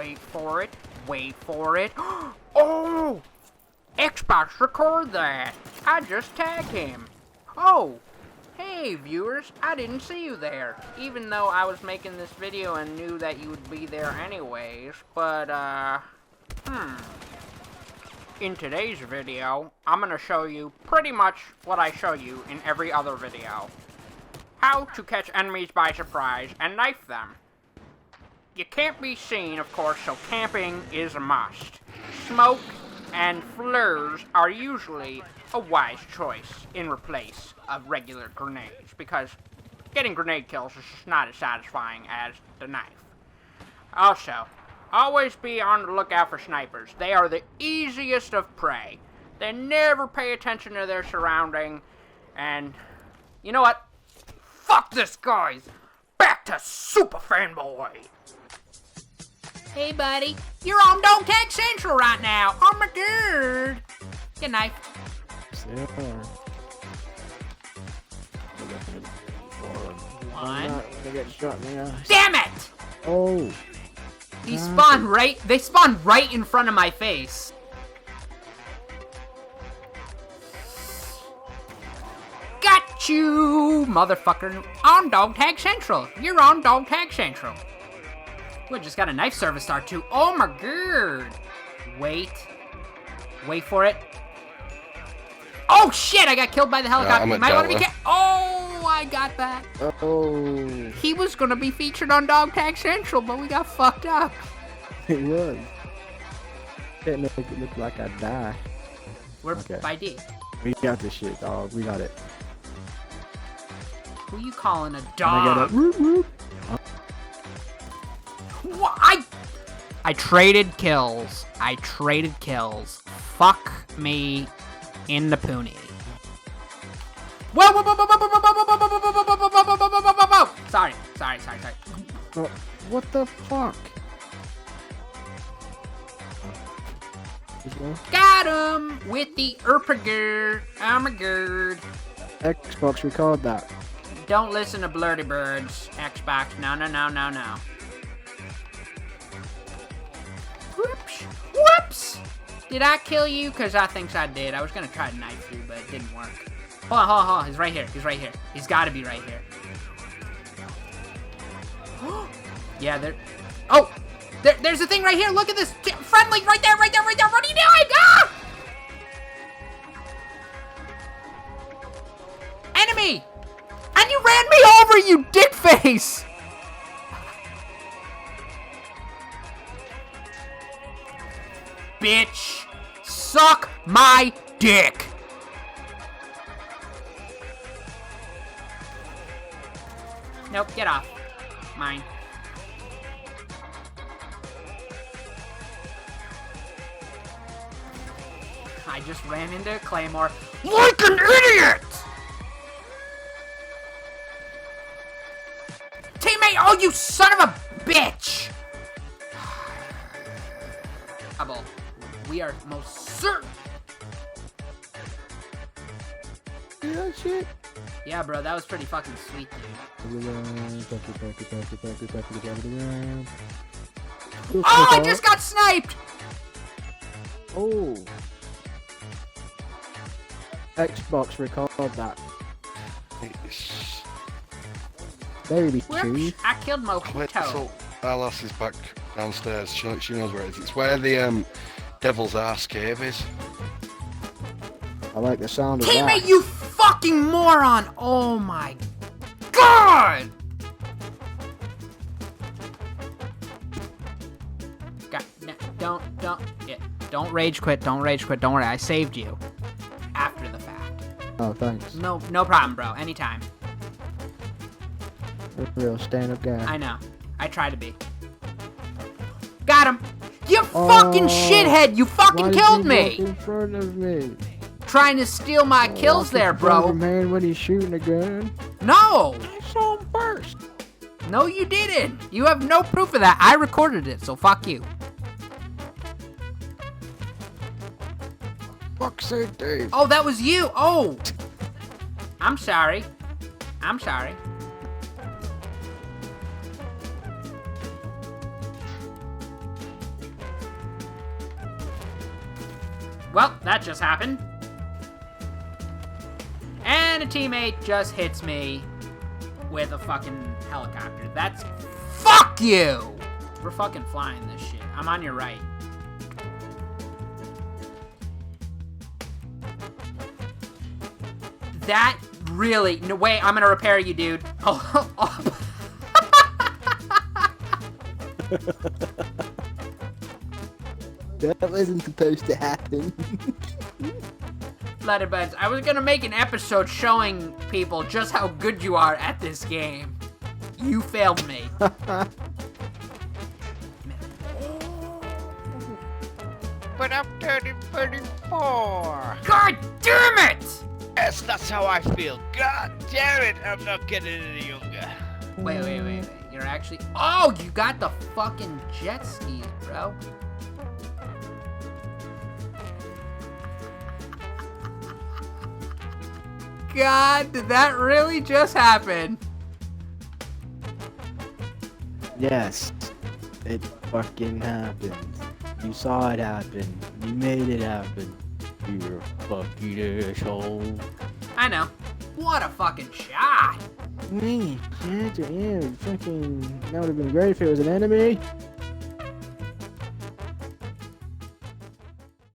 Wait for it. Wait for it. Oh! Xbox record that. I just tagged him. Oh! Hey, viewers. I didn't see you there. Even though I was making this video and knew that you would be there anyways. But, in today's video, I'm gonna show you pretty much what I show you in every other video. How to catch enemies by surprise and knife them. You can't be seen, of course, so camping is a must. Smoke and flares are usually a wise choice in replace of regular grenades, because getting grenade kills is just not as satisfying as the knife. Also, always be on the lookout for snipers. They are the easiest of prey. They never pay attention to their surrounding, and you know what? Fuck this, guys! Back to Super Fanboy! Hey, buddy. You're on Don't Tag Central right now. Oh my god. Get a knife. One. Damn it! Oh. They spawned right in front of my face. Got you, motherfucker. On Dog Tag Central. You're on Dog Tag Central. Ooh, I just got a knife service start too. Oh my god. Wait. Wait for it. Oh shit, I got killed by the helicopter. You might want to be Oh, I got that. Oh. He was going to be featured on Dog Tag Central, but we got fucked up. It was. Didn't make it look like I died. We're by D. We got this shit, dog. We got it. Who you calling a dog? Whoop, whoop. What? I traded kills. I traded kills. Fuck me in the poonie. Whoa, whoa, whoa, whoa, whoa, whoa, whoa, whoa, whoa, whoa, whoa, whoa, whoa, whoa, whoa, whoa. Sorry. What the fuck? Got him with the Erpagerd. Oh my god. Xbox record that. Don't listen to Blurty Birds, Xbox. No. Whoops! Did I kill you? Because I think I did. I was going to try to knife you, but it didn't work. Hold on. He's right here. He's got to be right here. Yeah, there... Oh! There's a thing right here. Look at this. Friendly right there. What are you doing? Ah! Enemy! And you ran me over, you dick face! Bitch! Suck my dick! Nope, get off. Mine. I just ran into a claymore like an idiot! Teammate, oh you son of a bitch! Hubble, we are most certain. Yeah, shit. Yeah, bro, that was pretty fucking sweet, dude. Oh, I just got sniped! Oh. Xbox record that. Baby cheese. I killed Mojito. So Alice is back downstairs. She knows where it is. It's where the Devil's Arse cave is. I like the sound of that. Teammate, you fucking moron! Oh my god! Don't rage quit. Don't worry, I saved you after the fact. Oh, thanks. No problem, bro. Anytime. Real stand-up guy. I know. I try to be. Got him! You fucking shithead! You fucking killed me! In front of me. Trying to steal my kills there, bro. Man, when he's shooting a gun. No! I saw him first. No, you didn't. You have no proof of that. I recorded it, so fuck you. Fuck's sake, Dave. Oh, that was you. Oh. I'm sorry. Well, that just happened. And a teammate just hits me with a fucking helicopter. That's... Fuck you! We're fucking flying this shit. I'm on your right. That really... No, wait, I'm gonna repair you, dude. Oh. That wasn't supposed to happen. Letterbuds, I was gonna make an episode showing people just how good you are at this game. You failed me. But I'm turning 34. God damn it! Yes, that's how I feel. God damn it, I'm not getting any younger. Wait. You're actually... Oh, you got the fucking jet skis, bro. God, did that really just happen? Yes, it fucking happened. You saw it happen. You made it happen. You're a fucking asshole. I know. What a fucking shot. Me, yeah, fucking. That would have been great if it was an enemy.